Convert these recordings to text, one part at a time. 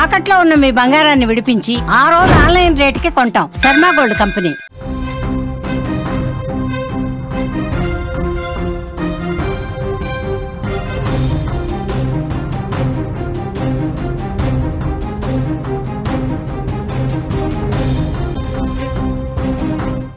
తాకట్లో ఉన్న మీ బంగారాన్ని విడిపించి ఆ రోజు ఆన్లైన్ రేటుకి కొంటాం. Sharma gold company.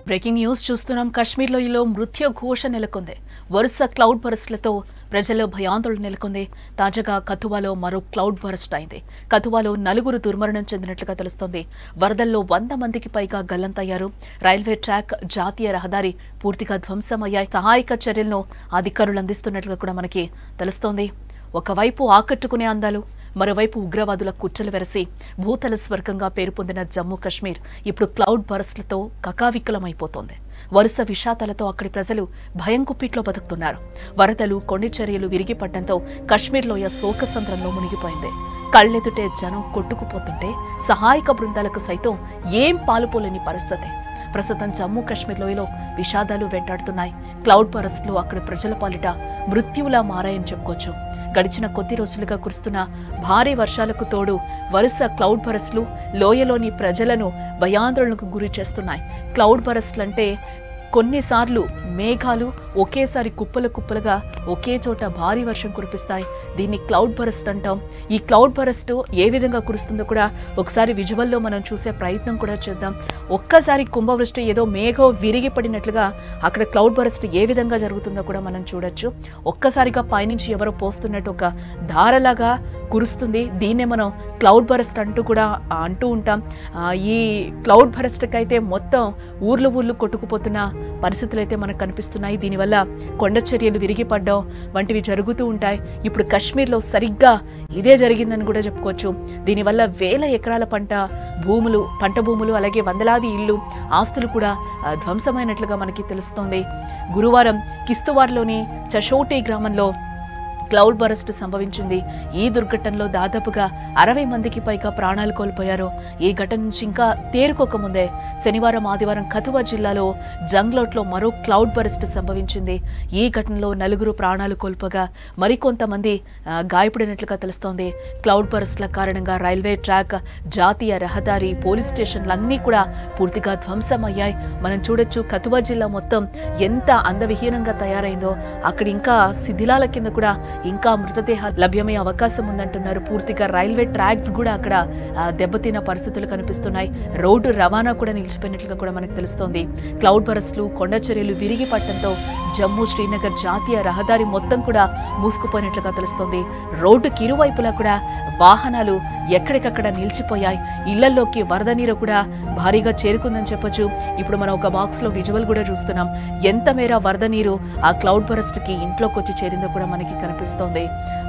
Breaking news చూస్తున్నాం. కాశ్మీర్లో మృత్యు ఘోష నెలకొంది. వరుస క్లౌడ్ బరస్ట్లతో ప్రజల్లో భయాందోళన నెలకొంది. తాజాగా కథువాలో మరో క్లౌడ్ బరస్ట్ అయింది. కథువాలో 4 దుర్మరణం చెందినట్లుగా తెలుస్తోంది. వరదల్లో 100 మందికి పైగా గల్లంతయ్యారు. రైల్వే ట్రాక్, జాతీయ రహదారి పూర్తిగా ధ్వంసమయ్యాయి. సహాయక చర్యలను అధికారులు అందిస్తున్నట్లుగా కూడా మనకి తెలుస్తోంది. ఒకవైపు ఆకట్టుకునే అందాలు, మరోవైపు ఉగ్రవాదుల కుట్రలు వెరసి భూతల స్వర్గంగా పేరు పొందిన జమ్మూ కాశ్మీర్ ఇప్పుడు క్లౌడ్ బరస్ట్లతో కకావికలమైపోతోంది. వరుస విషాదాలతో అక్కడి ప్రజలు భయం కుప్పిట్లో బతుకుతున్నారు. వరదలు, కొండ చర్యలు విరిగిపడడంతో కాశ్మీర్లోయ శోకసంద్రంలో మునిగిపోయింది. కళ్లెదుటే జనం కొట్టుకుపోతుంటే సహాయక బృందాలకు సైతం ఏం పాలుపోలేని పరిస్థితి. ప్రస్తుతం జమ్మూ కాశ్మీర్ లోయలో విషాదాలు వెంటాడుతున్నాయి. క్లౌడ్ బరస్ట్లు అక్కడి ప్రజల పాలిట మృత్యువులా మారాయని చెప్పుకోవచ్చు. గడిచిన కొద్ది రోజులుగా కురుస్తున్న భారీ వర్షాలకు తోడు వరుస క్లౌడ్ బరస్ట్లు లోయలోని ప్రజలను భయాందోళనకు గురి చేస్తున్నాయి. క్లౌడ్ బరస్ట్లంటే కొన్నిసార్లు మేఘాలు ఒకేసారి కుప్పలు కుప్పలుగా ఒకే చోట భారీ వర్షం కురిపిస్తాయి. దీన్ని క్లౌడ్ బరస్ట్ అంటాం. ఈ క్లౌడ్ బరస్ట్ ఏ విధంగా కురుస్తుందో కూడా ఒకసారి విజువల్లో మనం చూసే ప్రయత్నం కూడా చేద్దాం. ఒక్కసారి కుంభవృష్టి ఏదో మేఘం విరిగి పడినట్లుగా అక్కడ క్లౌడ్ బరస్ట్ ఏ విధంగా జరుగుతుందో కూడా మనం చూడొచ్చు. ఒక్కసారిగా పైనుంచి ఎవరో పోస్తున్నట్టు ఒక ధారలాగా కురుస్తుంది. దీన్నే మనం క్లౌడ్ బరస్ట్ అంటూ ఉంటాం. ఈ క్లౌడ్ బరస్ట్కి అయితే మొత్తం ఊర్లు కొట్టుకుపోతున్న పరిస్థితులు అయితే మనకు కనిపిస్తున్నాయి. దీనివల్ల కొండ చర్యలు విరిగిపడడం వంటివి జరుగుతూ ఉంటాయి. ఇప్పుడు కాశ్మీర్లో సరిగ్గా ఇదే జరిగిందని కూడా చెప్పుకోవచ్చు. దీనివల్ల వేల ఎకరాల పంట భూములు అలాగే వందలాది ఇళ్లు, ఆస్తులు కూడా ధ్వంసమైనట్లుగా మనకి తెలుస్తోంది. గురువారం కిస్తవార్లోని చషోటి గ్రామంలో క్లౌడ్ బరస్ట్ సంభవించింది. ఈ దుర్ఘటనలో దాదాపుగా 60 మందికి పైగా ప్రాణాలు కోల్పోయారు. ఈ ఘటన నుంచి ఇంకా తేరుకోకముందే శనివారం, ఆదివారం కథువా జిల్లాలో జంగ్లోట్లో మరో క్లౌడ్ బరస్ట్ సంభవించింది. ఈ ఘటనలో 4 ప్రాణాలు కోల్పోగా మరికొంతమంది గాయపడినట్లుగా తెలుస్తోంది. క్లౌడ్ బరస్ట్ల కారణంగా రైల్వే ట్రాక్, జాతీయ రహదారి, పోలీస్ స్టేషన్లన్నీ కూడా పూర్తిగా ధ్వంసమయ్యాయి. మనం చూడొచ్చు కథువా జిల్లా మొత్తం ఎంత అందవిహీనంగా తయారైందో. అక్కడ ఇంకా శిథిలాల కింద కూడా ఇంకా మృతదేహాలు లభ్యమయ్యే అవకాశం ఉందంటున్నారు. పూర్తిగా రైల్వే ట్రాక్స్ కూడా అక్కడ దెబ్బతిన్న పరిస్థితులు కనిపిస్తున్నాయి. రోడ్డు రవాణా కూడా నిలిచిపోయినట్లుగా కూడా మనకు తెలుస్తోంది. క్లౌడ్ బరస్ట్లు, కొండ చర్యలు విరిగి పడటంతో జమ్మూ శ్రీనగర్ జాతీయ రహదారి మొత్తం కూడా మూసుకుపోయినట్లుగా తెలుస్తోంది. రోడ్డుకి ఇరువైపులా కూడా వాహనాలు ఎక్కడికక్కడ నిలిచిపోయాయి. ఇళ్లలోకి వరద నీరు కూడా భారీగా చేరుకుందని చెప్పొచ్చు. ఇప్పుడు మనం ఒక బాక్స్ లో విజువల్ కూడా చూస్తున్నాం. ఎంత మేర వరద నీరు ఆ క్లౌడ్ బరస్ట్ కి ఇంట్లోకి వచ్చి చేరిందో కూడా మనకి కనిపిస్తోంది.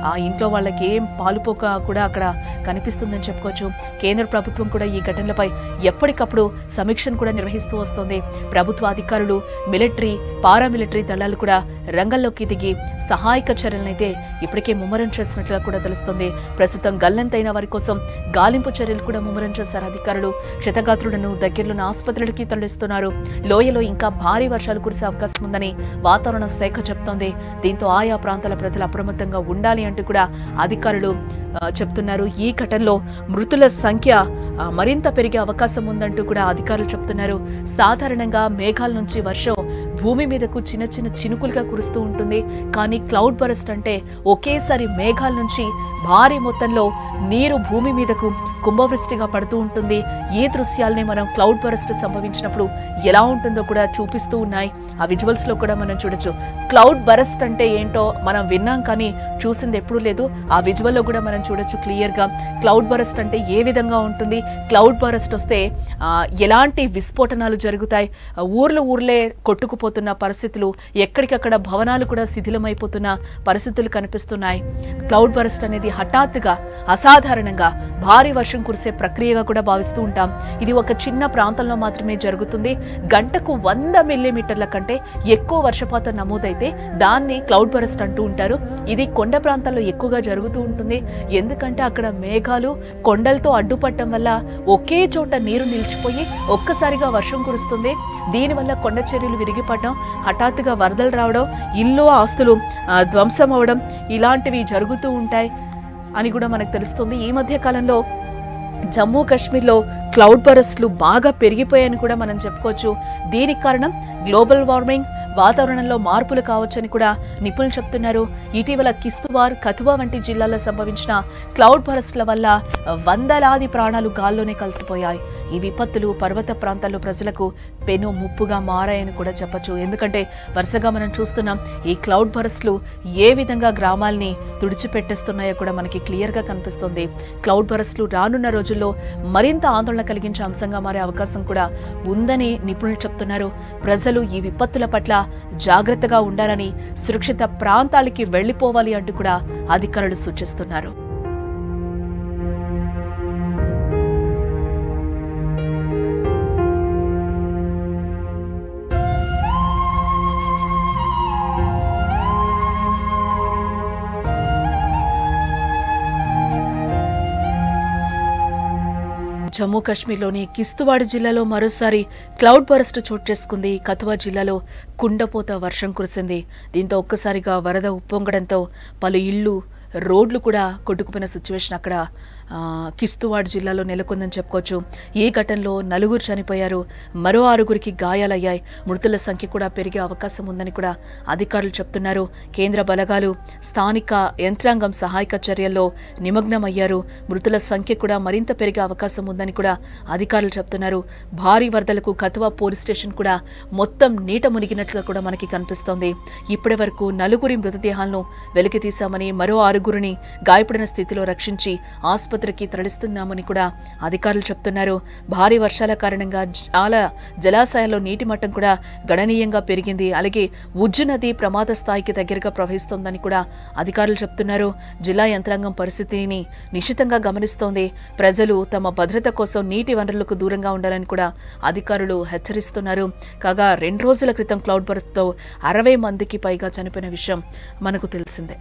ఆ ఇంట్లో వాళ్ళకి ఏం పాలుపోక కూడా అక్కడ కనిపిస్తుందని చెప్పుకోవచ్చు. కేంద్ర ప్రభుత్వం కూడా ఈ ఘటనలపై ఎప్పటికప్పుడు సమీక్షను కూడా నిర్వహిస్తూ వస్తోంది. ప్రభుత్వ అధికారులు, మిలిటరీ, పారామిలిటరీ దళాలు కూడా రంగంలోకి దిగి సహాయక చర్యలనైతే ఇప్పటికే ముమ్మరం చేసినట్లుగా కూడా తెలుస్తోంది. ప్రస్తుతం గల్లంతైన వారి కోసం గాలింపు చర్యలు కూడా ముమ్మరం చేశారు అధికారులు. క్షతగాత్రులను దగ్గరలోని ఆసుపత్రులకి తరలిస్తున్నారు. లోయలో ఇంకా భారీ వర్షాలు కురిసే అవకాశం ఉందని వాతావరణ శాఖ చెప్తోంది. దీంతో ఆయా ప్రాంతాల ప్రజలు అప్రమత్తంగా ఉండాలి అంటూ కూడా అధికారులు చెప్తున్నారు. ఈ ఘటనలో మృతుల సంఖ్య మరింత పెరిగే అవకాశం ఉందంటూ కూడా అధికారులు చెప్తున్నారు. సాధారణంగా మేఘాల నుంచి వర్షం భూమి మీదకు చిన్న చిన్న చినుకులుగా కురుస్తూ ఉంటుంది. కానీ క్లౌడ్ బరస్ట్ అంటే ఒకేసారి మేఘాల నుంచి భారీ మొత్తంలో నీరు భూమి మీదకు కుంభవృష్టిగా పడుతూ ఉంటుంది. ఈ దృశ్యాల్ని మనం క్లౌడ్ బరస్ట్ సంభవించినప్పుడు ఎలా ఉంటుందో కూడా చూపిస్తూ ఉన్నాయి. ఆ విజువల్స్ లో కూడా మనం చూడొచ్చు. క్లౌడ్ బరస్ట్ అంటే ఏంటో మనం విన్నాం కానీ చూసింది ఎప్పుడూ లేదు. ఆ విజువల్లో కూడా మనం చూడొచ్చు క్లియర్ గా క్లౌడ్ బరస్ట్ అంటే ఏ విధంగా ఉంటుంది, క్లౌడ్ బరస్ట్ వస్తే ఎలాంటి విస్ఫోటనాలు జరుగుతాయి, ఊర్లే కొట్టుకుపోతున్న పరిస్థితులు, ఎక్కడికక్కడ భవనాలు కూడా శిథిలమైపోతున్న పరిస్థితులు కనిపిస్తున్నాయి. క్లౌడ్ బరస్ట్ అనేది హఠాత్తుగా అసాధారణంగా భారీ వర్షం కురిసే ప్రక్రియగా కూడా భావిస్తూ ఉంటాం. ఇది ఒక చిన్న ప్రాంతంలో మాత్రమే జరుగుతుంది. గంటకు 100 మిల్లీమీటర్ల కంటే ఎక్కువ వర్షపాతం నమోదైతే దాన్ని క్లౌడ్ బరస్ట్ అంటూ ఉంటారు. ఇది కొండ ప్రాంతాల్లో ఎక్కువగా జరుగుతూ ఉంటుంది. ఎందుకంటే అక్కడ మేఘాలు కొండలతో అడ్డుపడటం వల్ల ఒకే చోట నీరు నిలిచిపోయి ఒక్కసారిగా వర్షం కురుస్తుంది. దీనివల్ల కొండ చర్యలు విరిగిపడడం, హఠాత్తుగా వరదలు రావడం, ఇల్లు ఆస్తులు ధ్వంసం అవడం ఇలాంటివి జరుగుతూ ఉంటాయి అని కూడా మనకు తెలుస్తుంది. ఈ మధ్య కాలంలో జమ్మూ కాశ్మీర్లో క్లౌడ్ బరస్ట్లు బాగా పెరిగిపోయాయని కూడా మనం చెప్పుకోవచ్చు. దీనికి కారణం గ్లోబల్ వార్మింగ్, వాతావరణంలో మార్పులు కావచ్చని కూడా నిపుణులు చెప్తున్నారు. ఇటీవల కిస్తవార్, కథువా వంటి జిల్లాల్లో సంభవించిన క్లౌడ్ బరస్ట్ల వల్ల వందలాది ప్రాణాలు గాల్లోనే కలిసిపోయాయి. ఈ విపత్తులు పర్వత ప్రాంతాల్లో ప్రజలకు పెను ముప్పుగా మారాయని కూడా చెప్పొచ్చు. ఎందుకంటే వరుసగా మనం చూస్తున్నాం ఈ క్లౌడ్ బరస్ట్లు ఏ విధంగా గ్రామాల్ని తుడిచిపెట్టేస్తున్నాయో కూడా మనకి క్లియర్గా కనిపిస్తుంది. క్లౌడ్ బరస్ట్లు రానున్న రోజుల్లో మరింత ఆందోళన కలిగించే అంశంగా మారే అవకాశం కూడా ఉందని నిపుణులు చెప్తున్నారు. ప్రజలు ఈ విపత్తుల పట్ల జాగ్రత్తగా ఉండాలని, సురక్షిత ప్రాంతాలకి వెళ్లిపోవాలి అంటూ కూడా అధికారులు సూచిస్తున్నారు. జమ్మూ కాశ్మీర్లోని కిస్తవాడ్ జిల్లాలో మరోసారి క్లౌడ్ బరస్ట్ చోటు చేసుకుంది. కథువా జిల్లాలో కుండపోత వర్షం కురిసింది. దీంతో ఒక్కసారిగా వరద ఉప్పొంగడంతో పలు ఇళ్లు, రోడ్లు కూడా కొట్టుకుపోయిన సిచ్యువేషన్ అక్కడ కిస్తవాడ్ జిల్లాలో నెలకొందని చెప్పుకోవచ్చు. ఈ ఘటనలో 4 చనిపోయారు, మరో 6 గాయాలయ్యాయి. మృతుల సంఖ్య కూడా పెరిగే అవకాశం ఉందని కూడా అధికారులు చెప్తున్నారు. కేంద్ర బలగాలు, స్థానిక యంత్రాంగం సహాయక చర్యల్లో నిమగ్నమయ్యారు. మృతుల సంఖ్య కూడా మరింత పెరిగే అవకాశం ఉందని కూడా అధికారులు చెప్తున్నారు. భారీ వరదలకు కథువా పోలీస్ స్టేషన్ కూడా మొత్తం నీట మునిగినట్లుగా కూడా మనకి కనిపిస్తోంది. ఇప్పటి వరకు 4 మృతదేహాలను వెలికితీశామని, మరో 6 గాయపడిన స్థితిలో రక్షించి ఆసుపత్రికి తరలిస్తున్నామని కూడా అధికారులు చెప్తున్నారు. భారీ వర్షాల కారణంగా చాలా జలాశయాల్లో నీటి మట్టం కూడా గణనీయంగా పెరిగింది. అలాగే ఉజ్జు నది ప్రమాద స్థాయికి దగ్గరగా ప్రవహిస్తోందని కూడా అధికారులు చెప్తున్నారు. జిల్లా యంత్రాంగం పరిస్థితిని నిశితంగా గమనిస్తోంది. ప్రజలు తమ భద్రత కోసం నీటి వనరులకు దూరంగా ఉండాలని కూడా అధికారులు హెచ్చరిస్తున్నారు. కాగా 2 రోజుల క్రితం క్లౌడ్ బరస్ట్తో 60 మందికి పైగా చనిపోయిన విషయం మనకు తెలిసిందే.